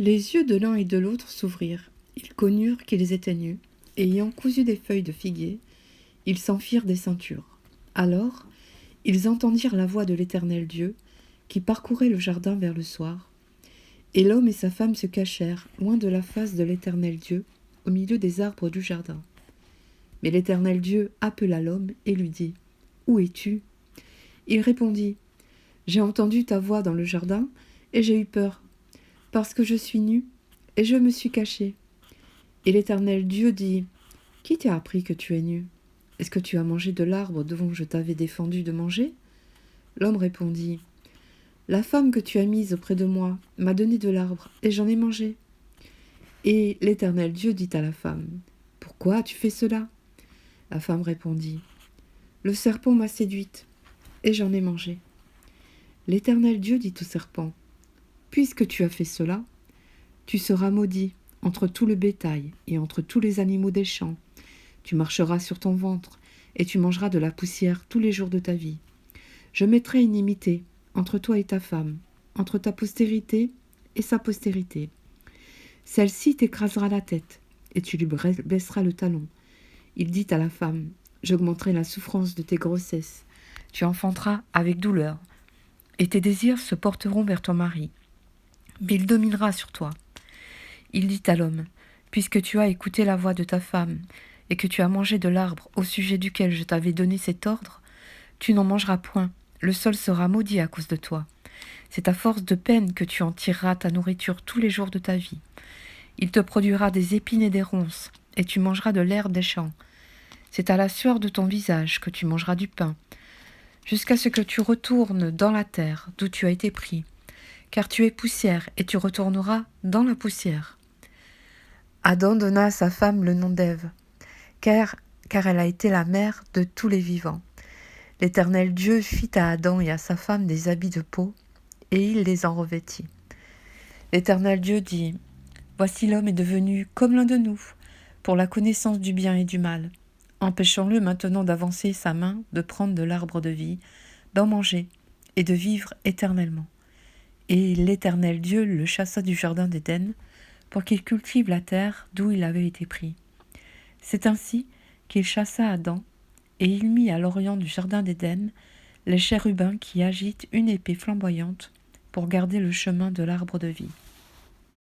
Les yeux de l'un et de l'autre s'ouvrirent. Ils connurent qu'ils étaient nus, et ayant cousu des feuilles de figuier, ils s'en firent des ceintures. Alors, ils entendirent la voix de l'Éternel Dieu, qui parcourait le jardin vers le soir. Et l'homme et sa femme se cachèrent, loin de la face de l'Éternel Dieu, au milieu des arbres du jardin. Mais l'Éternel Dieu appela l'homme et lui dit : « Où es-tu ? » Il répondit : « J'ai entendu ta voix dans le jardin, et j'ai eu peur, parce que je suis nu, et je me suis caché. » Et l'Éternel Dieu dit : « Qui t'a appris que tu es nu ? Est-ce que tu as mangé de l'arbre dont je t'avais défendu de manger ? » L'homme répondit : « La femme que tu as mise auprès de moi m'a donné de l'arbre, et j'en ai mangé. » Et l'Éternel Dieu dit à la femme : « Pourquoi as-tu fait cela ? » La femme répondit : « Le serpent m'a séduite, et j'en ai mangé. » L'Éternel Dieu dit au serpent : « Puisque tu as fait cela, tu seras maudit entre tout le bétail et entre tous les animaux des champs. Tu marcheras sur ton ventre, et tu mangeras de la poussière tous les jours de ta vie. Je mettrai inimité entre toi et ta femme, entre ta postérité et sa postérité. Celle-ci t'écrasera la tête, et tu lui baisseras le talon. Il dit à la femme : j'augmenterai la souffrance de tes grossesses. Tu enfanteras avec douleur, et tes désirs se porteront vers ton mari, mais il dominera sur toi. Il dit à l'homme : puisque tu as écouté la voix de ta femme, et que tu as mangé de l'arbre au sujet duquel je t'avais donné cet ordre, tu n'en mangeras point, le sol sera maudit à cause de toi. C'est à force de peine que tu en tireras ta nourriture tous les jours de ta vie. Il te produira des épines et des ronces, et tu mangeras de l'herbe des champs. C'est à la sueur de ton visage que tu mangeras du pain, jusqu'à ce que tu retournes dans la terre d'où tu as été pris, car tu es poussière, et tu retourneras dans la poussière. Adam donna à sa femme le nom d'Ève, car elle a été la mère de tous les vivants. L'Éternel Dieu fit à Adam et à sa femme des habits de peau, et il les en revêtit. L'Éternel Dieu dit : voici l'homme est devenu comme l'un de nous, pour la connaissance du bien et du mal. Empêchons-le maintenant d'avancer sa main, de prendre de l'arbre de vie, d'en manger et de vivre éternellement. Et l'Éternel Dieu le chassa du jardin d'Éden, pour qu'il cultive la terre d'où il avait été pris. C'est ainsi qu'il chassa Adam, et il mit à l'orient du jardin d'Éden les chérubins qui agitent une épée flamboyante pour garder le chemin de l'arbre de vie.